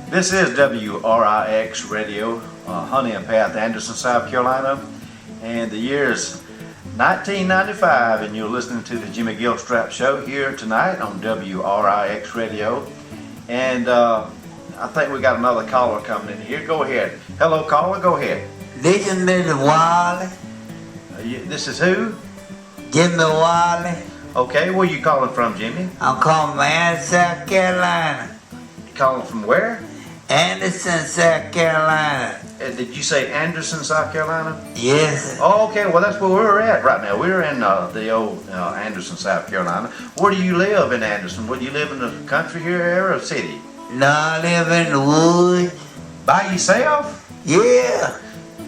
This is WRAX Radio, Honey and Path, Anderson, South Carolina, and the year is 1995, and you're listening to the Jimmy Gilstrap Show here tonight on WRAX Radio. And I think we got another caller coming in here. Go ahead. Hello, caller. Go ahead. This is Mr. Wallace. This is who? Jimmy Wallace. Okay, where you calling from, Jimmy? I'm calling from Anderson, South Carolina. Calling from where? Anderson, South Carolina. Did you say Anderson, South Carolina? Yes. Oh, okay. Well, that's where we're at right now. We're in the old Anderson, South Carolina. Where do you live in Anderson? Would you live in the country here or a city? No, I live in the woods. By yourself? Yeah.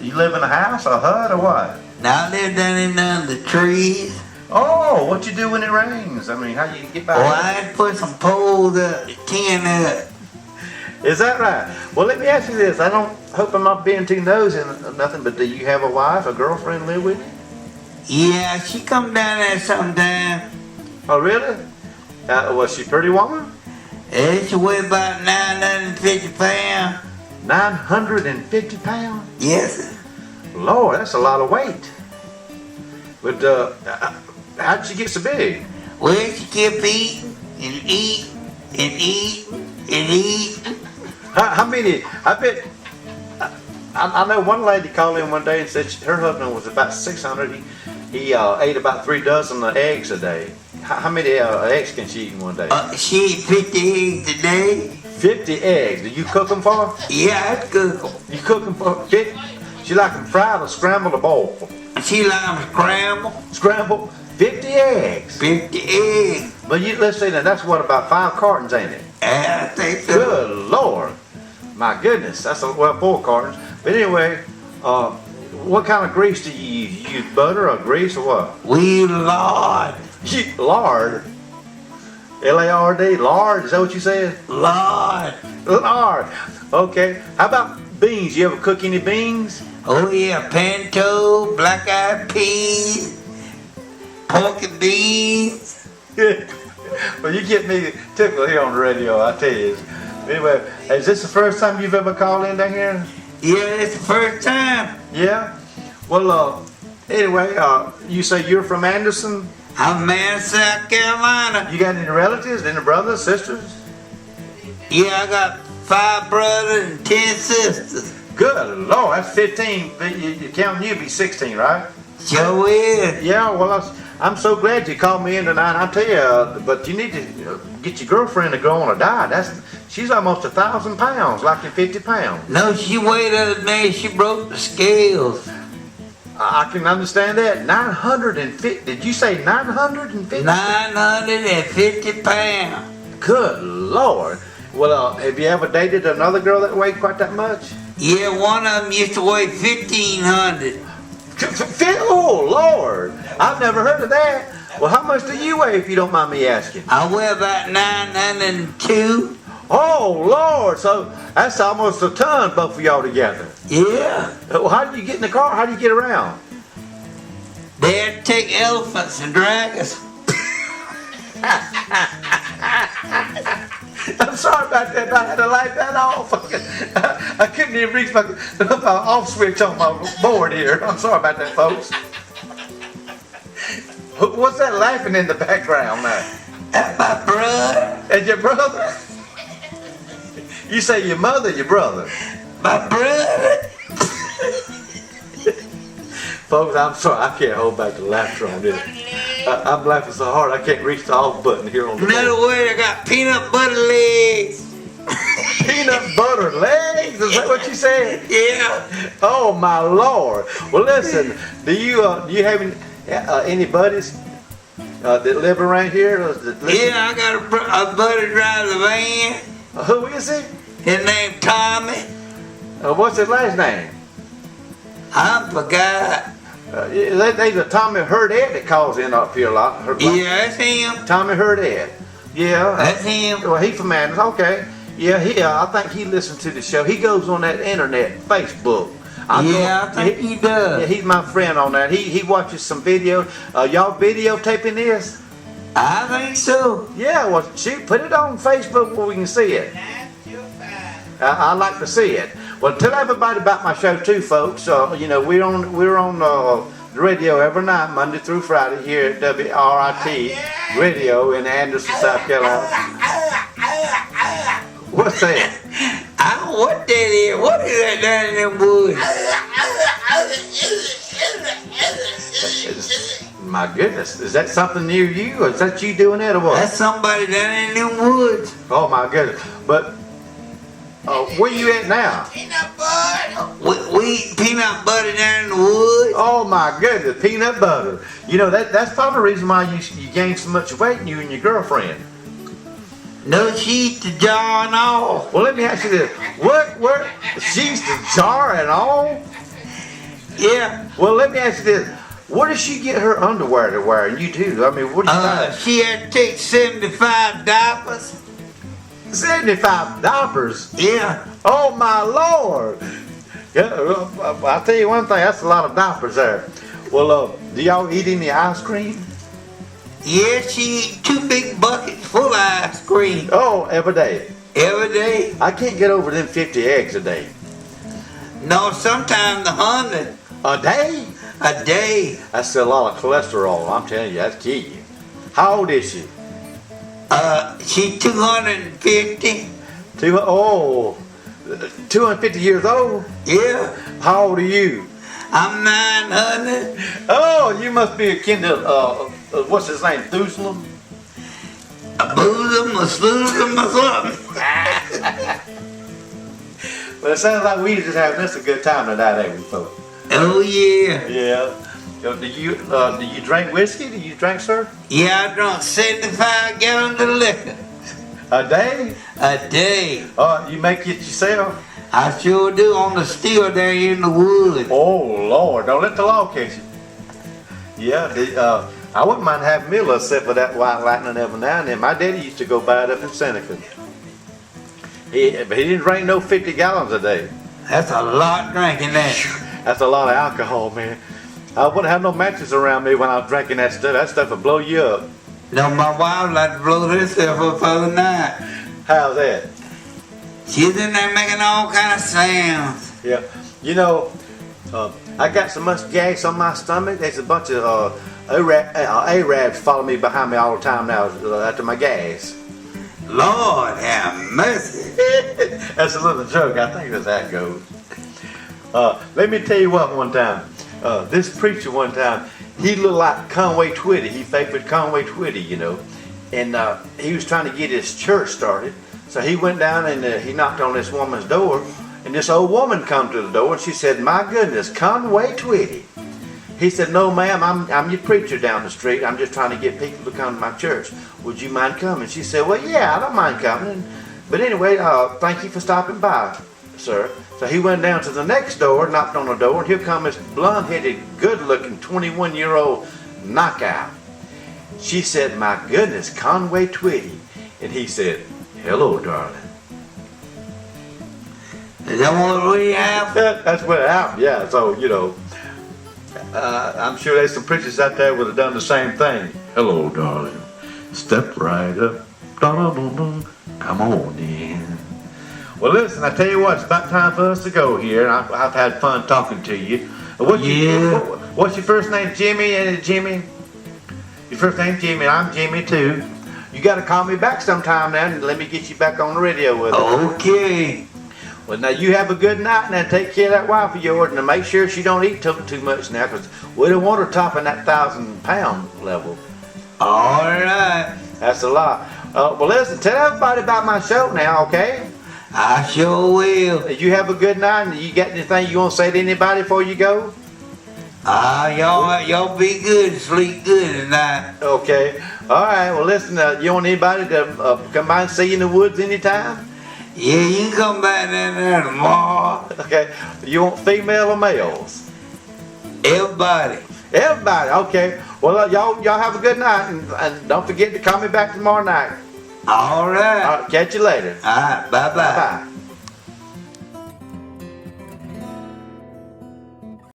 You live in a house, a hut, or what? Now I live down in under the trees. Oh, what you do when it rains? I mean, how you get by? Oh, I had to put some poles up, tin up. Is that right? Well, let me ask you this. I don't hope I'm not being too nosy or nothing, but do you have a wife, a girlfriend live with you? Yeah, she come down there sometime. Oh, really? Was she a pretty woman? Yeah, she weigh about 950 pounds. 950 pounds? Yes. Lord, that's a lot of weight. But how'd she get so big? Well, she kept eating and eating and eating and eating. How many? I bet. I know one lady called in one day and said her husband was about 600. He ate about 3 dozen eggs a day. How many eggs can she eat in one day? She eat 50 eggs a day. 50 eggs. Do you cook them for her? Yeah, I cook them. You cook them for 50? She like them fried or scrambled or boiled? She like them scrambled. Scrambled? 50 eggs. 50 eggs. But let's see now, that's what, about 5 cartons, ain't it? I think so. Good Lord. My goodness, that's 4 cartons. But anyway, what kind of grease do you use? You use butter or grease or what? We lard. Lard? L-A-R-D? Lard? Is that what you said? Lard. Lard. Okay. How about beans? You ever cook any beans? Oh yeah, pinto, black-eyed peas, pork and beans. Well, you get me tickled here on the radio, I tell you. Anyway, is this the first time you've ever called in down here? Yeah, it's the first time. Yeah? Well, anyway, you say you're from Anderson? I'm from Anderson, South Carolina. You got any relatives, any brothers, sisters? Yeah, I got 5 brothers and 10 sisters. Good Lord, that's 15. You counting you be 16, right? Sure is. Yeah, well, I'm so glad you called me in tonight. I tell you, but you need to get your girlfriend to go on a diet. She's almost 1,000 pounds, like 50 pounds. No, she weighed the other day. She broke the scales. I can understand that. 950. Did you say 950? 950 pounds. Good Lord. Well, have you ever dated another girl that weighed quite that much? Yeah, one of them used to weigh 1,500. Oh, Lord. I've never heard of that. Well, how much do you weigh, if you don't mind me asking? I weigh about 902. Oh, Lord. So that's almost a ton, both of y'all together. Yeah. Well, how do you get in the car? How do you get around? They had to take elephants and dragons. I'm sorry about that. I had to light that off. I couldn't even reach my off switch on my board here. I'm sorry about that, folks. What's that laughing in the background now? That's my brother. And your brother? You say your mother, your brother? My brother. Folks, I'm sorry. I can't hold back the laughter on this. I'm laughing so hard I can't reach the off button here on the In other words, I got peanut butter legs. Peanut butter legs? Is that what you said? Yeah. Oh my Lord. Well, listen. Do you have any buddies that live around here? Yeah, I got a buddy drives a van. Who is he? His name Tommy. What's his last name? I forgot. There's a Tommy Hurdette that calls in up here a lot. Yeah, that's him. Tommy Hurdette. Yeah. That's him. Well, he's from Anderson. Okay. Yeah, I think he listens to the show. He goes on that internet, Facebook. I think he does. Yeah, he's my friend on that. He watches some video. Y'all videotaping this? I think so. Yeah, well, shoot, put it on Facebook where we can see it. I like to see it. Well, tell everybody about my show too, folks. We're on the radio every night, Monday through Friday, here at WRIT Radio in Anderson, South Carolina. What's that? I don't know what that is. What is that down in them woods? My goodness, is that something near you, or is that you doing that, or what? That's somebody down in them woods. Oh my goodness! But where you at now? Peanut butter. We eat peanut butter down in the woods. Oh my goodness, peanut butter. You know that's probably the reason why you gained so much weight, you and your girlfriend. No, she eats the jar and all. Well, let me ask you this: what? She eats the jar and all? Yeah. Well, let me ask you this: where does she get her underwear to wear? And you too. I mean, what do you find? She had to take 75 diapers. 75 diapers? Yeah. Oh my Lord! Yeah, I'll tell you one thing. That's a lot of diapers there. Well, do y'all eat any ice cream? Yeah, she eat 2 big buckets full of ice cream. Oh, every day. Every day. I can't get over them 50 eggs a day. No, sometimes 100. A day? A day. That's a lot of cholesterol. I'm telling you, that's kill you. How old is she? She's 250. 250 years old? Yeah. How old are you? I'm 900. Oh, you must be akin to, what's his name, Thusalem? A boozum, a sloozum, or something. Well, it sounds like we just having us a good time tonight, ain't we, folks? Oh, yeah. Yeah. Do you drink whiskey? Do you drink, sir? Yeah, I drunk 75 gallons of liquor. A day? A day. You make it yourself? I sure do, on the steel there in the woods. Oh, Lord. Don't let the law catch you. Yeah, I wouldn't mind having me a little sip of that white lightning every now and then. My daddy used to go buy it up in Seneca. But he didn't drink no 50 gallons a day. That's a lot drinking that. That's a lot of alcohol, man. I wouldn't have no matches around me when I was drinking that stuff. That stuff would blow you up. No, my wife like to blow herself up for the night. How's that? She's in there making all kind of sounds. Yeah. You know, I got so much gas on my stomach. There's a bunch of Arabs follow me behind me all the time now after my gas. Lord have mercy. That's a little joke. I think that's how it goes. Let me tell you what one time. This preacher one time, he looked like Conway Twitty. He favored Conway Twitty, you know. And he was trying to get his church started. So he went down and he knocked on this woman's door. And this old woman come to the door and she said, "My goodness, Conway Twitty." He said, "No, ma'am, I'm your preacher down the street. I'm just trying to get people to come to my church. Would you mind coming?" She said, "Well, yeah, I don't mind coming. But anyway, thank you for stopping by, sir." So he went down to the next door, knocked on the door, and here comes this blonde-headed, good-looking 21-year-old knockout. She said, "My goodness, Conway Twitty." And he said, "Hello, darling." Is that what we have? That's what happened, yeah. So, you know, I'm sure there's some preachers out there would have done the same thing. "Hello, darling. Step right up. Da-da-da-da. Come on in." Well, listen, I tell you what, it's about time for us to go here. And I've had fun talking to you. What's your first name, Jimmy? Jimmy? Your first name, Jimmy. I'm Jimmy, too. You got to call me back sometime now and let me get you back on the radio with us. Okay. Well, now you have a good night and take care of that wife of yours and make sure she don't eat too much now because we don't want her topping that 1,000-pound level. All right. That's a lot. Well, listen, tell everybody about my show now, okay? I sure will. You have a good night, and you got anything you want to say to anybody before you go? Y'all be good, sleep good tonight. Okay. All right. Well, listen, you want anybody to come by and see you in the woods anytime? Yeah, you can come back down there tomorrow. Okay. You want female or males? Everybody. Everybody. Okay. Well, y'all have a good night, and don't forget to call me back tomorrow night. All right. All right. Catch you later. All right. Bye-bye. Bye-bye.